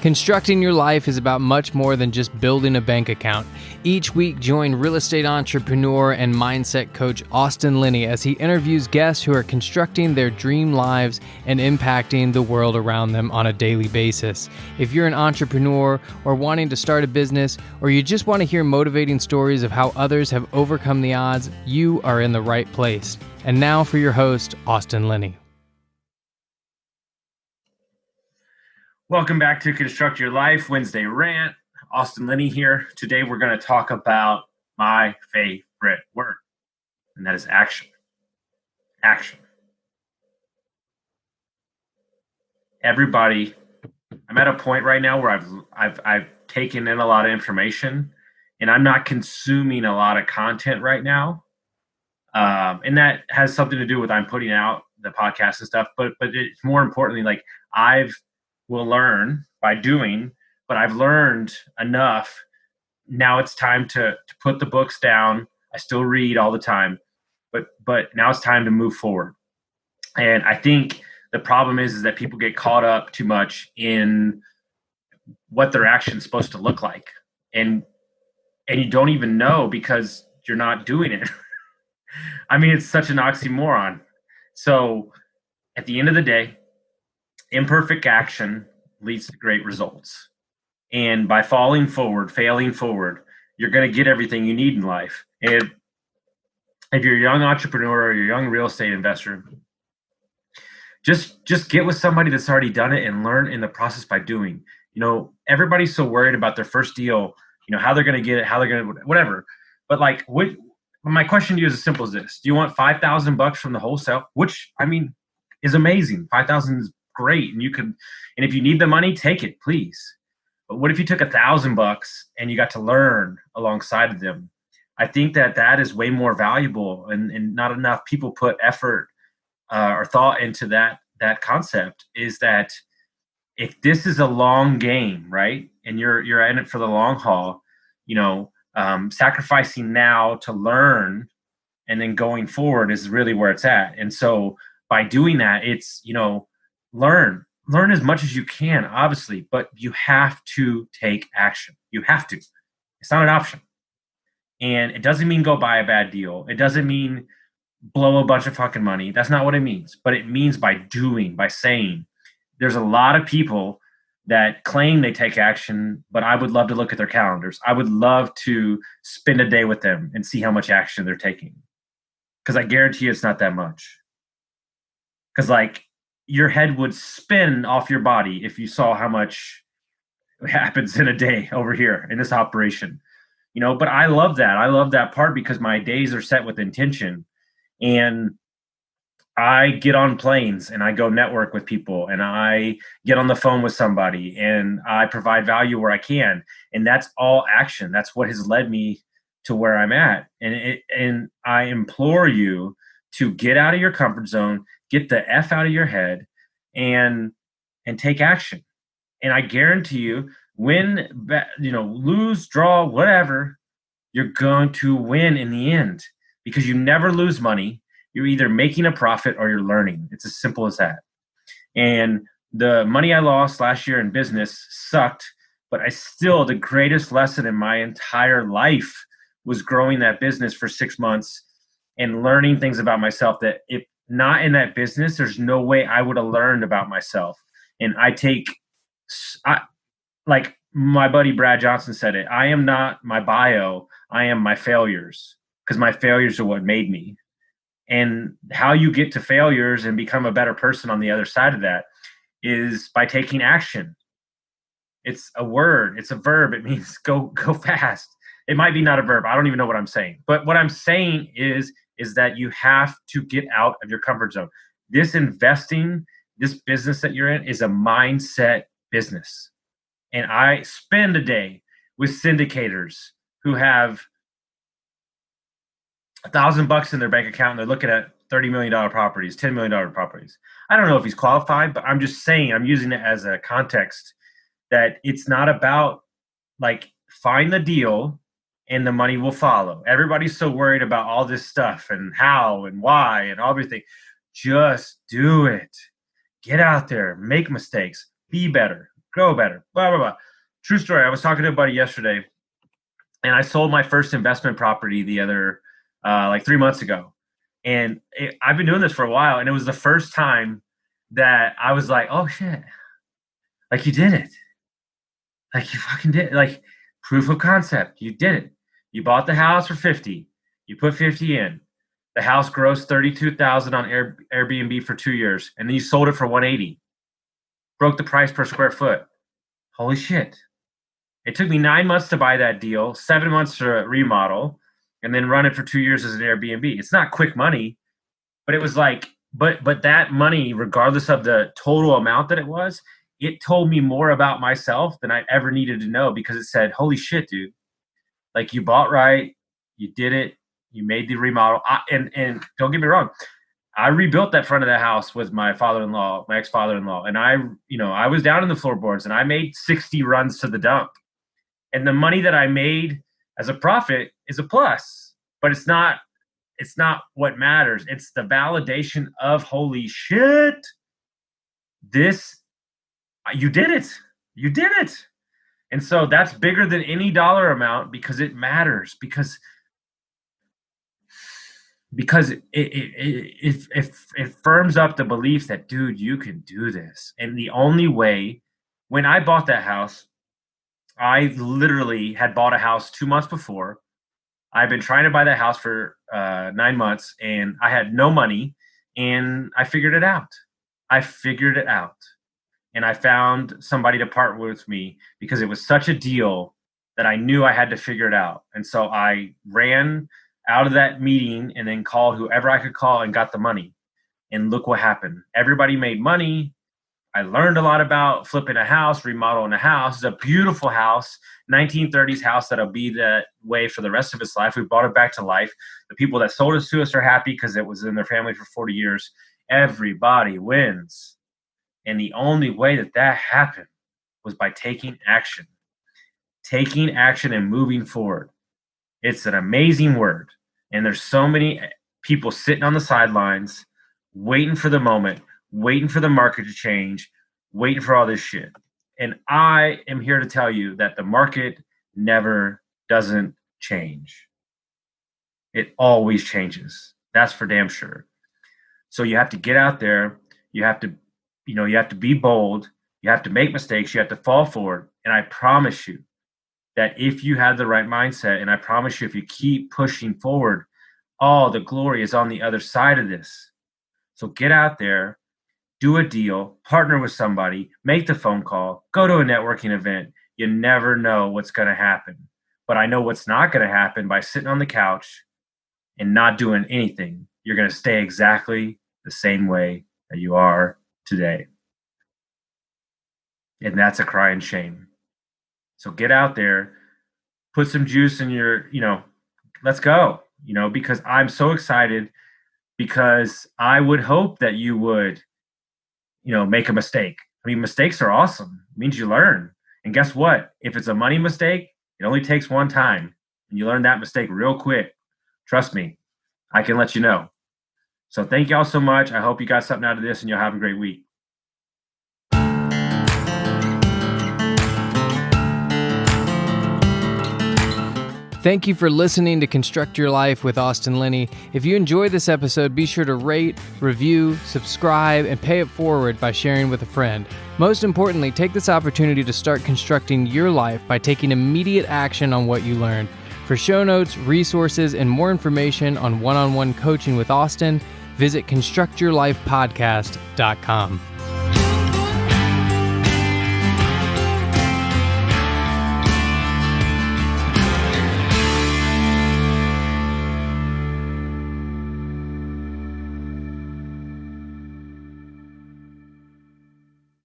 Constructing your life is about much more than just building a bank account. Each week, join real estate entrepreneur and mindset coach Austin Linney as he interviews guests who are constructing their dream lives and impacting the world around them on a daily basis. If you're an entrepreneur or wanting to start a business, or you just want to hear motivating stories of how others have overcome the odds, you are in the right place. And now for your host, Austin Linney. Welcome back to Construct Your Life Wednesday Rant. Austin Linney here. Today we're going to talk about my favorite word, and that is action. Action. Everybody, I'm at a point right now where I've taken in a lot of information, and I'm not consuming a lot of content right now. And that has something to do with I'm putting out the podcast and stuff, but it's more importantly, like will learn by doing, but I've learned enough. Now it's time to put the books down. I still read all the time, but now it's time to move forward. And I think the problem is that people get caught up too much in what their action's supposed to look like. And you don't even know because you're not doing it. I mean, it's such an oxymoron. So at the end of the day, imperfect action leads to great results. And by failing forward, you're going to get everything you need in life. And if you're a young entrepreneur or you're a young real estate investor, just get with somebody that's already done it and learn in the process by doing. You know, everybody's so worried about their first deal, you know, how they're going to get it, how they're going to, whatever. But like, my question to you is as simple as this. Do you want $5,000 from the wholesale? Which, I mean, is amazing. 5,000 is great. And if you need the money, take it, please. But what if you took $1,000 and you got to learn alongside of them? I think that is way more valuable, and not enough people put effort or thought into that concept. Is that if this is a long game, right, and you're in it for the long haul, you know, sacrificing now to learn and then going forward is really where it's at. And so by doing that, it's, you know, learn as much as you can, obviously, but you have to take action. You have to. It's not an option. And it doesn't mean go buy a bad deal. It doesn't mean blow a bunch of fucking money. That's not what it means. But it means by doing, by saying. There's a lot of people that claim they take action, but I would love to look at their calendars. I would love to spend a day with them and see how much action they're taking. Because I guarantee you it's not that much. Because like, your head would spin off your body if you saw how much happens in a day over here in this operation, you know. But I love that. I love that part because my days are set with intention, and I get on planes and I go network with people, and I get on the phone with somebody, and I provide value where I can, and that's all action. That's what has led me to where I'm at, and I implore you to get out of your comfort zone. Get the F out of your head and take action. And I guarantee you, win, you know, lose, draw, whatever, you're going to win in the end because you never lose money. You're either making a profit or you're learning. It's as simple as that. And the money I lost last year in business sucked, but the greatest lesson in my entire life was growing that business for 6 months and learning things about myself that if not in that business, there's no way I would have learned about myself. And like my buddy Brad Johnson said it, I am not my bio, I am my failures, because my failures are what made me. And how you get to failures and become a better person on the other side of that is by taking action. It's a word, it's a verb. It means go fast. It might be not a verb. I don't even know what I'm saying. But what I'm saying is that you have to get out of your comfort zone. This investing, this business that you're in is a mindset business. And I spend a day with syndicators who have $1,000 in their bank account and they're looking at $30 million properties, $10 million properties. I don't know if he's qualified, but I'm just saying, I'm using it as a context that it's not about like find the deal and the money will follow. Everybody's so worried about all this stuff and how and why and everything. Just do it. Get out there, make mistakes, be better. grow better, blah, blah, blah. True story. I was talking to a buddy yesterday, and I sold my first investment property the other, like 3 months ago. And I've been doing this for a while, and it was the first time that I was like, oh shit, like you did it. Like you fucking did it. Like proof of concept. You did it. You bought the house for 50. You put 50 in. The house grossed 32,000 on Airbnb for 2 years, and then you sold it for 180. Broke the price per square foot. Holy shit. It took me 9 months to buy that deal, 7 months to remodel, and then run it for 2 years as an Airbnb. It's not quick money, but it was like, but that money, regardless of the total amount that it was, it told me more about myself than I ever needed to know, because it said, holy shit, dude. Like you bought right, you did it, you made the remodel. And don't get me wrong, I rebuilt that front of the house with my father-in-law, my ex-father-in-law. And I was down in the floorboards, and I made 60 runs to the dump. And the money that I made as a profit is a plus, but it's not what matters. It's the validation of, holy shit, you did it. You did it. And so that's bigger than any dollar amount, because it matters, because it firms up the belief that, dude, you can do this. And the only way, when I bought that house, I literally had bought a house 2 months before. I've been trying to buy that house for 9 months, and I had no money, and I figured it out. And I found somebody to partner with me, because it was such a deal that I knew I had to figure it out. And so I ran out of that meeting and then called whoever I could call and got the money. And look what happened. Everybody made money. I learned a lot about flipping a house, remodeling a house. It's a beautiful house, 1930s house that'll be that way for the rest of its life. We brought it back to life. The people that sold it to us are happy because it was in their family for 40 years. Everybody wins. And the only way that happened was by taking action and moving forward. It's an amazing word. And there's so many people sitting on the sidelines, waiting for the moment, waiting for the market to change, waiting for all this shit. And I am here to tell you that the market never doesn't change. It always changes. That's for damn sure. So you have to get out there. You have to be bold. You have to make mistakes. You have to fall forward. And I promise you that if you have the right mindset, and I promise you if you keep pushing forward, all the glory is on the other side of this. So get out there, do a deal, partner with somebody, make the phone call, go to a networking event. You never know what's going to happen. But I know what's not going to happen by sitting on the couch and not doing anything. You're going to stay exactly the same way that you are today. And that's a crying shame. So get out there, put some juice in your, let's go, because I'm so excited, because I would hope that you would, make a mistake. I mean, mistakes are awesome. It means you learn. And guess what? If it's a money mistake, it only takes one time, and you learn that mistake real quick. Trust me, I can let you know. So thank y'all so much. I hope you got something out of this, and you'll have a great week. Thank you for listening to Construct Your Life with Austin Linney. If you enjoyed this episode, be sure to rate, review, subscribe, and pay it forward by sharing with a friend. Most importantly, take this opportunity to start constructing your life by taking immediate action on what you learned. For show notes, resources, and more information on one-on-one coaching with Austin, visit constructyourlifepodcast.com.